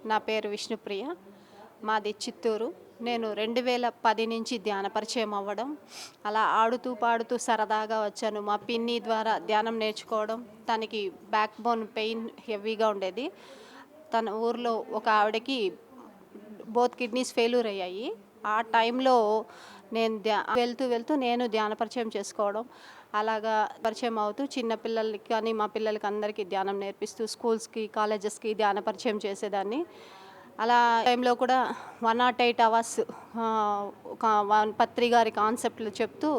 నా పేరు విష్ణుప్రియ. మాది చిత్తూరు. నేను 2010 నుంచి ధ్యాన పరిచయం అవ్వడం, అలా ఆడుతూ, పాడుతూ సరదాగా వచ్చాను. మా పిన్ని ద్వారా ధ్యానం నేర్చుకోవడం. తనకి బ్యాక్ బోన్ పెయిన్ హెవీగా ఉండేది. తన ఊర్లో ఒక ఆవిడకి బోత్ కిడ్నీస్ ఫెయిల్యూర్ అయ్యాయి. ఆ టైంలో నేను వెళ్తూ, వెళ్తూ నేను ధ్యాన పరిచయం చేసుకోవడం, అలాగా పరిచయం అవుతూ చిన్న పిల్లలకి కానీ, మా పిల్లలకి అందరికీ ధ్యానం నేర్పిస్తూ స్కూల్స్‌కి, కాలేజెస్‌కి ధ్యాన పరిచయం చేసేదాన్ని. అలా టైంలో కూడా 108 అవర్స్ ఒక పత్రి గారి కాన్సెప్ట్‌లు చెప్తూ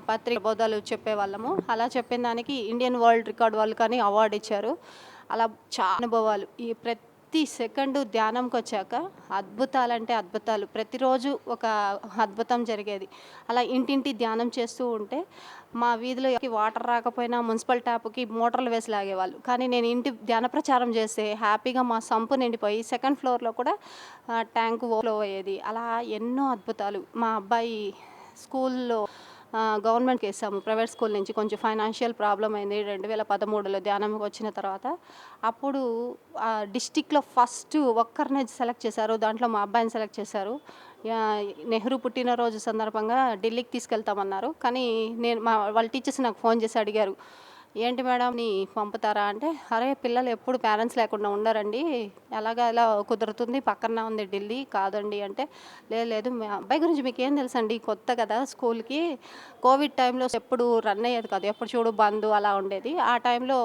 పత్రిక బోధనలు చెప్పేవాళ్ళము. అలా చెప్పిన దానికి ఇండియన్ వరల్డ్ రికార్డ్ వాళ్ళు కానీ అవార్డ్ ఇచ్చారు. అలా చాలా అనుభవాలు. ఈ ప్రతి సెకండు ధ్యానంకొచ్చాక అద్భుతాలంటే అద్భుతాలు. ప్రతిరోజు ఒక అద్భుతం జరిగేది. అలా ఇంటింటి ధ్యానం చేస్తూ ఉంటే మా వీధిలో వాటర్ రాకపోయినా మున్సిపల్ ట్యాప్‌కి మోటార్లు వేసి లాగేవాళ్ళు. కానీ నేను ఇంటి ధ్యాన ప్రచారం చేస్తే హ్యాపీగా మా సంపు నిండిపోయి సెకండ్ ఫ్లోర్‌లో కూడా ట్యాంక్ ఓవర్‌ఫ్లో అయ్యేది. అలా ఎన్నో అద్భుతాలు. మా అబ్బాయి స్కూల్‌లో గవర్నమెంట్‌కేసాము. ప్రైవేట్ స్కూల్ నుంచి కొంచెం ఫైనాన్షియల్ ప్రాబ్లమ్ అయింది. 2013లో ధ్యానంకి వచ్చిన తర్వాత. అప్పుడు డిస్ట్రిక్ట్‌లో ఫస్ట్ ఒక్కరినే సెలెక్ట్ చేశారు. దాంట్లో మా అబ్బాయిని సెలెక్ట్ చేశారు. నెహ్రూ పుట్టినరోజు సందర్భంగా ఢిల్లీకి తీసుకెళ్తామన్నారు. కానీ వాళ్ళ టీచర్స్ నాకు ఫోన్ చేసి అడిగారు. "ఏంటి మేడంని పంపుతారా?" అంటే, "అరే! పిల్లలు ఎప్పుడు పేరెంట్స్ లేకుండా ఉండరండి. ఎలా కుదురుతుంది? పక్కన ఉంది ఢిల్లీ." "కాదండి" అంటే, "లేదు లేదు మీ అబ్బాయి గురించి మీకేం తెలుసండి? కొత్త కదా స్కూల్‌కి. కోవిడ్ టైంలో ఎప్పుడు రన్ అయ్యేది కాదు. ఎప్పుడు చూడు బంద్ అలా ఉండేది. ఆ టైంలో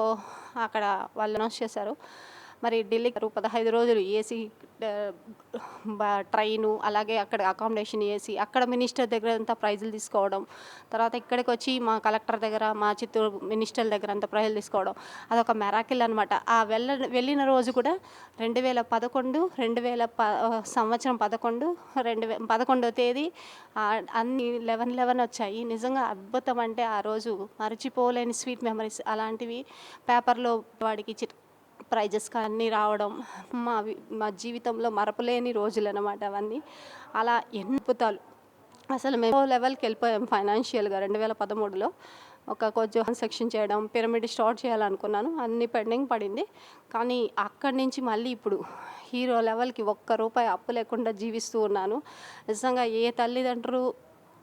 అక్కడ వాళ్ళు అనౌన్స్ చేశారు. మరి ఢిల్లీకి 15 రోజులు ఏసీ ఆహ్, ట్రైను, అలాగే అక్కడ అకామిడేషన్ ఏసీ, అక్కడ మినిస్టర్ దగ్గర అంతా ప్రైజులు తీసుకోవడం. తర్వాత ఇక్కడికొచ్చి మా కలెక్టర్ దగ్గర, మా చిత్తూరు మినిస్టర్ల దగ్గర అంతా ప్రైజులు తీసుకోవడం. అదొక మిరాకిల్ అనమాట. ఆ వెళ్ళిన రోజు కూడా 2011 సంవత్సరం 11వ తేదీ అన్నీ 11 వచ్చాయి. నిజంగా అద్భుతం. అంటే ఆ రోజు మరచిపోలేని స్వీట్ మెమరీస్ అలాంటివి. పేపర్‌లో వాడికి ప్రైజెస్ అన్నీ రావడం మా జీవితంలో మరపులేని రోజులనమాట అవన్నీ. అలా ఎన్ని అద్భుతాలు. అసలు మేము లెవెల్‌కి వెళ్ళిపోయాం ఫైనాన్షియల్‌గా 2013లో. కొంచెం సెక్షన్ చేయడం, పిరమిడ్ స్టార్ట్ చేయాలనుకున్నాను. అన్నీ పెండింగ్ పడింది. కానీ అక్కడి నుంచి మళ్ళీ ఇప్పుడు హీరో లెవెల్‌కి ఒక్క రూపాయి అప్పు లేకుండా జీవిస్తూ ఉన్నాను. నిజంగా ఏ తల్లిదండ్రులు,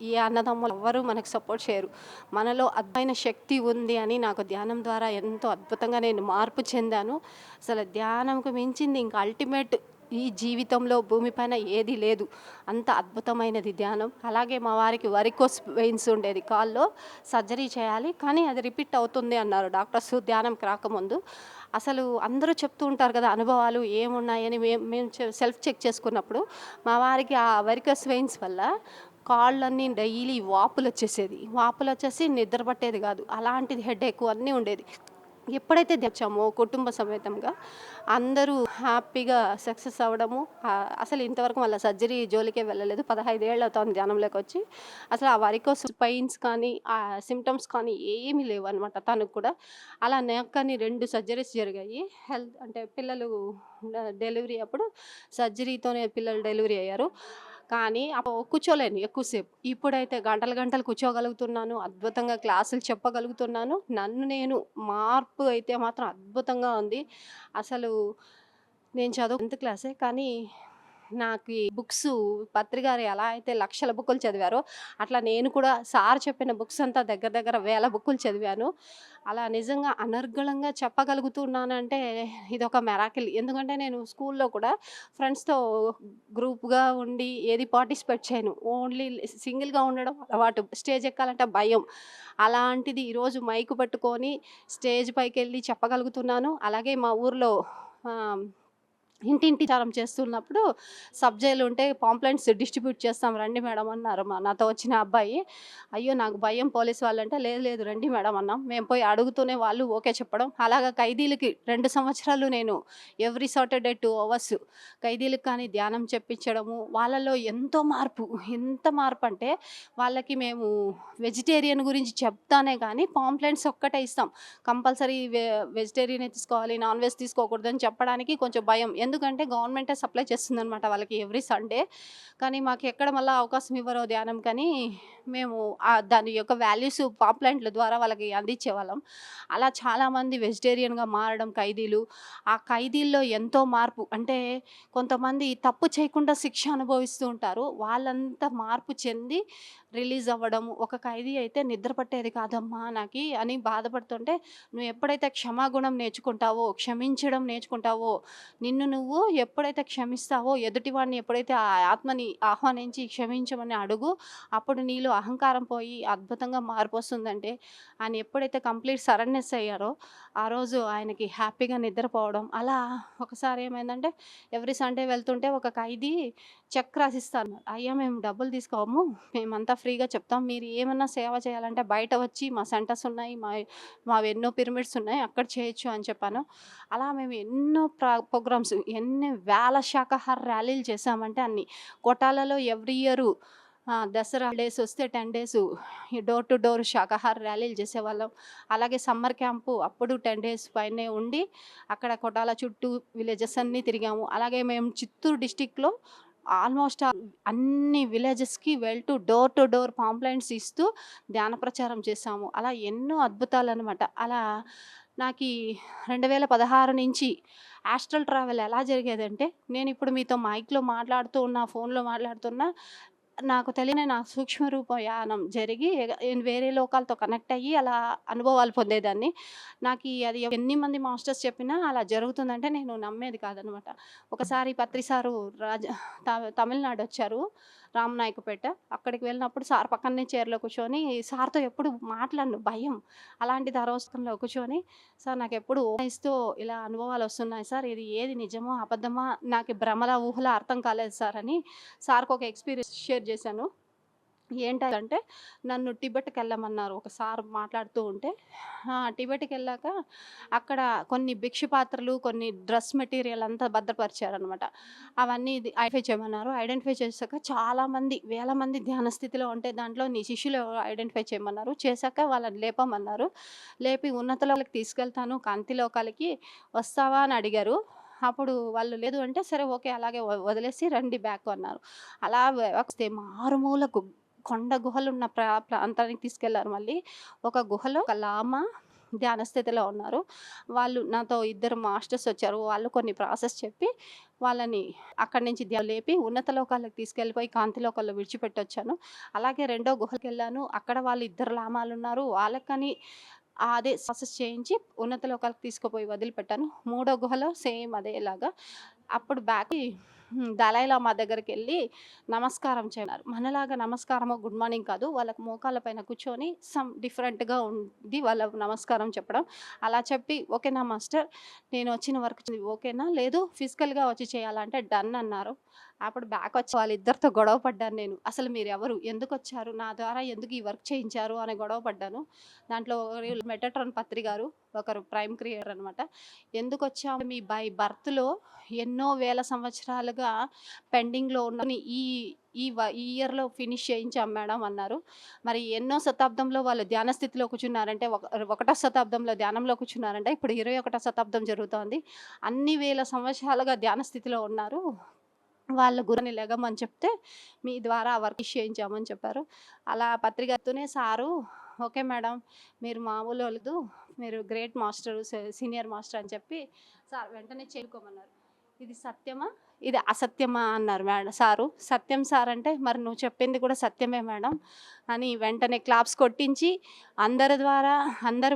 ఏ అన్నదమ్ములు ఎవ్వరూ మనకు సపోర్ట్ చేయరు. మనలో అద్భుతమైన శక్తి ఉంది అని నాకు ధ్యానం ద్వారా ఎంతో అద్భుతంగా నేను మార్పు చెందాను. అసలు ధ్యానంకు మించింది ఇంకా అల్టిమేట్ ఈ జీవితంలో భూమిపైన ఏది లేదు. అంత అద్భుతమైనది ధ్యానం. అలాగే మా వారికి వారికోస్ వెయిన్స్ ఉండేది కాల్లో. సర్జరీ చేయాలి. కానీ అది రిపీట్ అవుతుంది అన్నారు డాక్టర్స్ ధ్యానంకి రాకముందు. అసలు అందరూ చెప్తూ ఉంటారు కదా అనుభవాలు ఏమున్నాయని. మేము సెల్ఫ్ చెక్ చేసుకున్నప్పుడు మా వారికి ఆ వెరికోస్ వెయిన్స్ వల్ల కాళ్ళన్నీ డైలీ వాపులొచ్చేసి నిద్ర పట్టేది కాదు. అలాంటిది హెడేక్ అన్నీ ఉండేది. ఎప్పుడైతే తెచ్చామో కుటుంబ సమేతంగా అందరూ హ్యాపీగా సక్సెస్ అవ్వడము. అసలు ఇంతవరకు మళ్ళా సర్జరీ జోలికే వెళ్ళలేదు. 15 ఏళ్ళు అవుతోంది ధ్యానంలోకొచ్చి. అసలు ఆ వారికోస్ పెయిన్స్ కానీ, ఆ సింప్టమ్స్ కానీ ఏమీ లేవనమాట తనకు కూడా. అలా నాకు కానీ 2 సర్జరీస్ జరిగాయి. అంటే పిల్లలు డెలివరీ అప్పుడు సర్జరీతోనే పిల్లలు డెలివరీ అయ్యారు. కానీ అప్పుడు కూర్చోలేను ఎక్కువసేపు. ఇప్పుడైతే గంటలు గంటలు కూర్చోగలుగుతున్నాను. అద్భుతంగా క్లాసులు చెప్పగలుగుతున్నాను. నన్ను నేను మార్పు అయితే మాత్రం అద్భుతంగా ఉంది. అసలు నేను 10థ్ క్లాసే. కానీ నాకు ఈ బుక్సు పత్రిగారు ఎలా అయితే లక్షల బుక్కులు చదివారో, అట్లా నేను కూడా సార్ చెప్పిన బుక్స్ అంతా దగ్గర దగ్గర వేల బుక్కులు చదివాను. అలా నిజంగా అనర్గళంగా చెప్పగలుగుతున్నానంటే ఇదొక మిరాకిల్. ఎందుకంటే నేను స్కూల్‌లో కూడా ఫ్రెండ్స్‌తో గ్రూప్‌గా ఉండి ఏది పార్టిసిపేట్ చేయను. ఓన్లీ సింగిల్‌గా ఉండడం అలవాటు. స్టేజ్ ఎక్కాలంటే భయం. అలాంటిది ఈరోజు మైక్ పట్టుకొని స్టేజ్ పైకెళ్ళి చెప్పగలుగుతున్నాను. అలాగే మా ఊర్లో ఆహ్ ఇంటింటి ప్రచారం చేస్తున్నప్పుడు సబ్జెక్టులుంటే పాంప్లెంట్స్ డిస్ట్రిబ్యూట్ చేస్తాం రండి మేడం అన్నారు నాతో వచ్చిన అబ్బాయి. అయ్యో! నాకు భయం పోలీస్ వాళ్ళంటే, లేదు లేదు రండి మేడం అన్నాం. మేము పోయి అడుగుతూనే వాళ్ళు ఓకే చెప్పడం. అలాగా ఖైదీలకి 2 సంవత్సరాలు నేను ఎవ్రీ సాటర్‌డే 2 అవర్స్ ఖైదీలకు కానీ ధ్యానం చెప్పించడము. వాళ్ళలో ఎంత మార్పంటే వాళ్ళకి మేము వెజిటేరియన్ గురించి చెప్తానే కానీ పాంప్లెంట్స్ ఒక్కటే ఇస్తాం. కంపల్సరీ వెజిటేరియనే తీసుకోవాలి, నాన్ వెజ్ తీసుకోకూడదని చెప్పడానికి కొంచెం భయం. ఎందుకంటే గవర్నమెంటే సప్లై చేస్తుందనమాట వాళ్ళకి ఎవ్రీ సండే. కానీ మాకు ఎక్కడ మళ్ళా అవకాశం ఇవ్వరో ధ్యానం కానీ మేము దాని యొక్క వాల్యూస్ పాంప్లెంట్ల ద్వారా వాళ్ళకి అందించేవాళ్ళం. అలా చాలామంది వెజిటేరియన్‌గా మారడం ఖైదీలు. ఆ ఖైదీల్లో ఎంతో మార్పు అంటే కొంతమంది తప్పు చేయకుండా శిక్ష అనుభవిస్తూ ఉంటారు. వాళ్ళంతా మార్పు చెంది రిలీజ్ అవ్వడం. ఒక ఖైదీ అయితే నిద్ర పట్టేది కాదమ్మా నాకి అని బాధపడుతుంటే, నువ్వు ఎప్పుడైతే క్షమాగుణం నేర్చుకుంటావో, క్షమించడం నేర్చుకుంటావో, నిన్ను నువ్వు ఎప్పుడైతే క్షమిస్తావో, ఎదుటివాడిని ఎప్పుడైతే ఆ ఆత్మని ఆహ్వానించి క్షమించమని అడుగు, అప్పుడు నీలో అహంకారం పోయి అద్భుతంగా మార్పొస్తుందంటే, ఆయన ఎప్పుడైతే కంప్లీట్ సరెండర్స్ అయ్యారో, ఆ రోజు ఆయనకి హ్యాపీగా నిద్రపోవడం. అలా ఒకసారి ఏమైందంటే, ఎవ్రీ సండే వెళ్తుంటే ఒక ఖైదీ చెక్ రాసిస్తాను. అయ్యా మేము డబ్బులు తీసుకోము. మేమంతా ఫ్రీగా చెప్తాం. మీరు ఏమన్నా సేవ చేయాలంటే బయట వచ్చి మా సెంటర్స్ ఉన్నాయి. మావి ఎన్నో పిరమిడ్స్ ఉన్నాయి. అక్కడ చేయొచ్చు అని చెప్పాను. అలా మేము ఎన్నో ప్రోగ్రామ్స్ ఎన్ని వేల శాకాహార ర్యాలీలు చేశామంటే అన్ని. కోటాలలో ఎవ్రీ ఇయరు దసరా డేస్ వస్తే 10 డేసు ఈ డోర్ టు డోర్ శాకాహార ర్యాలీలు చేసేవాళ్ళం. అలాగే సమ్మర్ క్యాంపు అప్పుడు 10 డేస్ పైనే ఉండి అక్కడ కొటాల చుట్టూ విలేజెస్ అన్నీ తిరిగాము. అలాగే మేము చిత్తూరు డిస్ట్రిక్ట్‌లో ఆల్మోస్ట్ అన్ని విలేజెస్‌కి వెళ్తూ డోర్ టు డోర్ పాంప్లెంట్స్ ఇస్తూ ధ్యాన ప్రచారం చేశాము. అలా ఎన్నో అద్భుతాలనమాట. అలా నాకీ 2016 నుంచి ఆస్ట్రల్ ట్రావెల్ ఎలా జరిగేదంటే, నేనిప్పుడు మీతో మైక్‌లో మాట్లాడుతూ ఉన్నా, ఫోన్‌లో మాట్లాడుతున్నా, నాకు తెలియని నా సూక్ష్మ రూప యానం జరిగి వేరే లోకాలతో కనెక్ట్ అయ్యి అలా అనుభవాలు పొందేదాన్ని. అది ఎన్ని మంది మాస్టర్స్ చెప్పినా అలా జరుగుతుందంటే నేను నమ్మేది కాదనమాట. ఒకసారి పత్రి సారు తమిళనాడొచ్చారు. రామనాయకపేట. అక్కడికి వెళ్ళినప్పుడు సార్ పక్కనే చైర్‌లో కూర్చొని సార్‌తో ఎప్పుడు మాట్లాడను భయం. అలాంటిది ఆ రోజు కూర్చొని, సార్ నాకెప్పుడు ఇస్తూ ఇలా అనుభవాలొస్తున్నాయి సార్. ఇది ఏది నిజమో, అబద్ధమా, నాకు భ్రమలా, ఊహలా అర్థం కాలేదు సార్ అని సార్‌కి ఒక ఎక్స్‌పీరియన్స్ షేర్ చేశాను. ఏంటంటే నన్ను టిబెట్‌కెళ్ళమన్నారు. ఒక సార్ మాట్లాడుతూ ఉంటే, టిబెట్‌కెళ్ళాక అక్కడ కొన్ని భిక్షు పాత్రలు, కొన్ని డ్రెస్ మెటీరియల్ అంతా భద్రపరిచారనమాట. అవన్నీ ఐడెంటిఫై చేయమన్నారు. ఐడెంటిఫై చేశాక చాలామంది, వేల మంది ధ్యాన స్థితిలో ఉంటే దాంట్లో నీ శిష్యులు ఎవరో ఐడెంటిఫై చేయమన్నారు. చేశాక వాళ్ళని లేపమన్నారు. లేపి ఉన్నత లోకాలకి తీసుకెళ్తాను, కాంతి లోకాలకి వస్తావా అని అడిగారు. అప్పుడు వాళ్ళు లేదు అంటే, సరే ఓకే అలాగే వదిలేసి రండి బ్యాక్ అన్నారు. అలా వస్తే మారుమూల కొండ గుహలున్న ప్రాంతానికి తీసుకెళ్లారు మళ్ళీ. ఒక గుహలో ఒక లామా ధ్యాన స్థితిలో ఉన్నారు. వాళ్ళు నాతో ఇద్దరు మాస్టర్స్ వచ్చారు. వాళ్ళు కొన్ని ప్రాసెస్ చెప్పి వాళ్ళని అక్కడి నుంచి లేపి ఉన్నత లోకాలకు తీసుకెళ్ళిపోయి కాంతి లోకాల్లో విడిచిపెట్టొచ్చాను. అలాగే రెండో గుహలకెళ్ళాను. అక్కడ వాళ్ళు ఇద్దరు లామాలున్నారు. వాళ్ళకని అదే ప్రాసెస్ చేయించి ఉన్నత లోకాలకు తీసుకుపోయి వదిలిపెట్టాను. మూడో గుహలో సేమ్ అదేలాగా. అప్పుడు దలై లామా దగ్గరికెళ్ళి నమస్కారం చేయమన్నారు. మనలాగా నమస్కారమో, గుడ్ మార్నింగ్ కాదు. వాళ్ళకి మోకాళ్ళ పైన కూర్చొని డిఫరెంట్‌గా ఉంది వాళ్ళ నమస్కారం చెప్పడం. అలా చెప్పి, ఓకేనా మాస్టర్ నేను వచ్చిన వర్క్ ఓకేనా? లేదు ఫిజికల్‌గా వచ్చి చేయాలంటే డన్ అన్నారు. అప్పుడు వచ్చి వాళ్ళిద్దరితో గొడవ పడ్డాను నేను. అసలు మీరెవరు? ఎందుకొచ్చారు? నా ద్వారా ఎందుకు ఈ వర్క్ చేయించారు అని గొడవ పడ్డాను. దాంట్లో మెటాట్రాన్ పత్రి గారు, ఒకరు ప్రైమ్ క్రియేటర్ అనమాట. ఎందుకొచ్చాము మీ బర్త్‌లో ఎన్నో వేల సంవత్సరాలుగా పెండింగ్‌లో ఉన్నని ఈ ఇయర్‌లో ఫినిష్ చేయించాం మేడం అన్నారు. మరి ఎన్నో శతాబ్దంలో వాళ్ళు ధ్యాన స్థితిలో కూర్చున్నారంటే, ఒకటో శతాబ్దంలో ధ్యానంలో కూర్చున్నారంటే, ఇప్పుడు 21వ శతాబ్దం జరుగుతోంది. అన్ని వేల సంవత్సరాలుగా ధ్యాన స్థితిలో ఉన్నారు. వాళ్ళ గురుని లెగమని చెప్తే, మీ ద్వారా వర్క్ చేయించామని చెప్పారు. అలా పత్రికతోనే సారు, ఓకే మేడం మీరు మామూలోళ్ళదు, మీరు గ్రేట్ మాస్టరు, సీనియర్ మాస్టర్ అని చెప్పి సార్ వెంటనే చేరుకోమన్నారు. ఇది సత్యమా? ఇది అసత్యమా? అన్నారు సారు. సత్యం సార్ అంటే, మరి నువ్వు చెప్పింది కూడా సత్యమే మేడం అని వెంటనే క్లాప్స్ కొట్టించి అందరి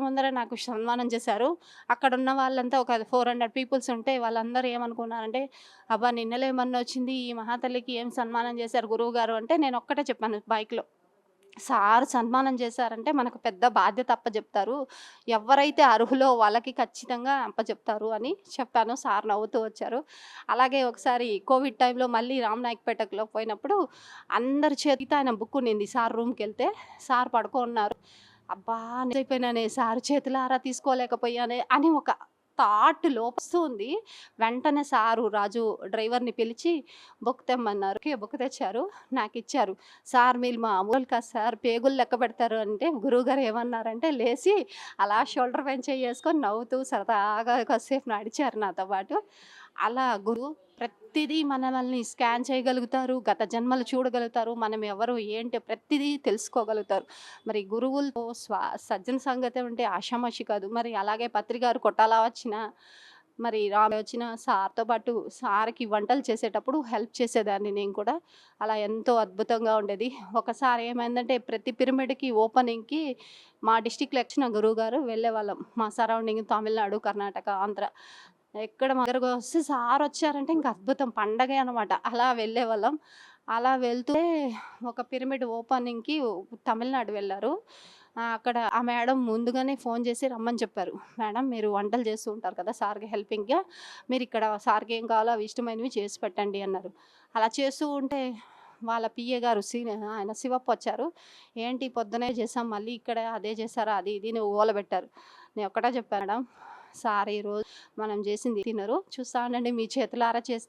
ముందర నాకు సన్మానం చేశారు. అక్కడున్న వాళ్ళంతా ఒక 400 పీపుల్స్ ఉంటే వాళ్ళందరూ ఏమనుకున్నారంటే, అబ్బా! నిన్నలే మొన్నొచ్చింది ఈ మహాతల్లికి ఏం సన్మానం చేశారు గురువుగారు అంటే, నేను ఒక్కటే చెప్పాను బైక్‌లో. సార్ సన్మానం చేశారంటే మనకు పెద్ద బాధ్యత అప్పజెప్తారు. ఎవరైతే అర్హులో వాళ్ళకి ఖచ్చితంగా అప్పజెప్తారు అని చెప్పాను. సార్ నవ్వుతూ వచ్చారు. అలాగే ఒకసారి కోవిడ్ టైంలో మళ్ళీ రామనాయకపేటలో పోయినప్పుడు అందరి చేతితో ఆయన బుక్ ఉన్నింది. సార్ రూమ్‌కెళ్తే సార్ పడుకోనున్నారు. అబ్బా! నిజమైపోయానే సార్ చేతులారా తీసుకోలేకపోయానే అని ఒక థాట్ లోపొస్తూ ఉంది. వెంటనే సారు రాజు డ్రైవర్‌ని పిలిచి బుక్ తెమ్మన్నారు. బుక్ తెచ్చారు. నాకిచ్చారు. సార్ మీరు మామూలు కాదు సార్ పేగులు లెక్క పెడతారు అంటే, గురువుగారు ఏమన్నారంటే లేసి అలా షోల్డర్ పైన చెయ్యేసుకొని నవ్వుతూ సరదాగా కాసేపు నడిచారు నాతో పాటు. అలా గురువు ప్రతిదీ మనల్ని స్కాన్ చేయగలుగుతారు. గత జన్మలు చూడగలుగుతారు. మనం ఎవరు ఏంటి ప్రతిదీ తెలుసుకోగలుగుతారు. మరి గురువులతో సజ్జన సంగతి అంటే ఆషామాషి కాదు. మరి అలాగే పత్రి గారు కొట్టాలా వచ్చినా, మరి వచ్చిన సార్‌తో పాటు సార్‌కి వంటలు చేసేటప్పుడు హెల్ప్ చేసేదాన్ని నేను కూడా. అలా ఎంతో అద్భుతంగా ఉండేది. ఒకసారి ఏమైందంటే ప్రతి పిరమిడ్‌కి ఓపెనింగ్‌కి మా డిస్ట్రిక్ట్‌లో ఇచ్చిన గురువుగారు వెళ్ళేవాళ్ళం. మా సరౌండింగ్ తమిళనాడు, కర్ణాటక, ఆంధ్ర ఎక్కడ మా దగ్గరకి వస్తే సార్ వచ్చారంటే ఇంక అద్భుతం పండగే అనమాట. అలా వెళ్ళేవాళ్ళం. అలా వెళ్తే ఒక పిరమిడ్ ఓపెనింగ్‌కి తమిళనాడు వెళ్లారు. అక్కడ ఆ మేడం ముందుగానే ఫోన్ చేసి రమ్మని చెప్పారు. "మేడం మీరు వంటలు చేస్తూ ఉంటారు కదా! సార్‌కి హెల్పింగ్‌గా మీరిక్కడ సార్‌కి ఏం కావాలో అవి ఇష్టమైనవి చేసి పెట్టండి" అన్నారు. అలా చేస్తూ ఉంటే వాళ్ళ పిఏ గారు ఆయన శివప్ప వచ్చారు. "ఏంటి పొద్దునే చేసాం మళ్ళీ ఇక్కడ అదే చేసారా?" అది ఇది అని ఊగలబెట్టారు. నేను ఒక్కటే చెప్పా మేడం, "సార్ ఈరోజు మనం చేసింది తినరు. చూస్తా ఉండండి మీ చేతులారా చేసి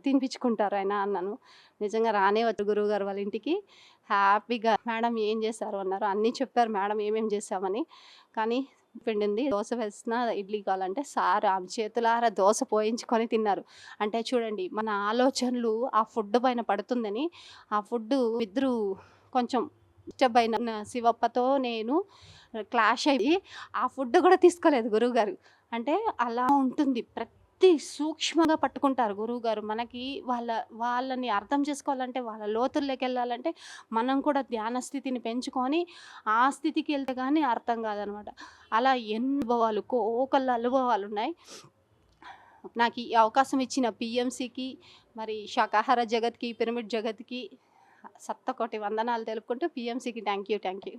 తినిపించుకుంటారు ఆయన" అన్నాను. నిజంగా రానే వచ్చారు గురువుగారు వాళ్ళ ఇంటికి. హ్యాపీగా "మేడం ఏం చేశారు?" అన్నారు. అన్నీ చెప్పారు మేడం ఏమేం చేశామని. కానీ పిండింది దోస వేసినా, ఇడ్లీ కావాలంటే సార్ ఆమె చేతులారా దోస పోయించుకొని తిన్నారు. అంటే చూడండి మన ఆలోచనలు ఆ ఫుడ్ పైన పడుతుందని, ఆ ఫుడ్డు ఇద్దరు కొంచెం డిస్టర్బ్ అయిన శివప్పతో నేను క్లాష్ అయ్యి ఆ ఫుడ్ కూడా తీసుకోలేదు గురువుగారు. అంటే అలా ఉంటుంది. ప్రతి సూక్ష్మంగా పట్టుకుంటారు గురువుగారు. మనకి వాళ్ళని అర్థం చేసుకోవాలంటే, వాళ్ళ లోతుల్లోకెళ్ళాలంటే, మనం కూడా ధ్యాన స్థితిని పెంచుకొని, ఆ స్థితికెళ్తే గానీ అర్థం కాదనమాట. అలా ఎన్ని అనుభవాలు, కోకొల్ల అనుభవాలున్నాయి. నాకు ఈ అవకాశం ఇచ్చిన పీఎంసీకి, మరి శాకాహార జగత్‌కి, పిరమిడ్ జగత్‌కి శతకోటి వందనాలు తెలుపుకుంటూ పీఎంసీకి థ్యాంక్ యూ. Thank you.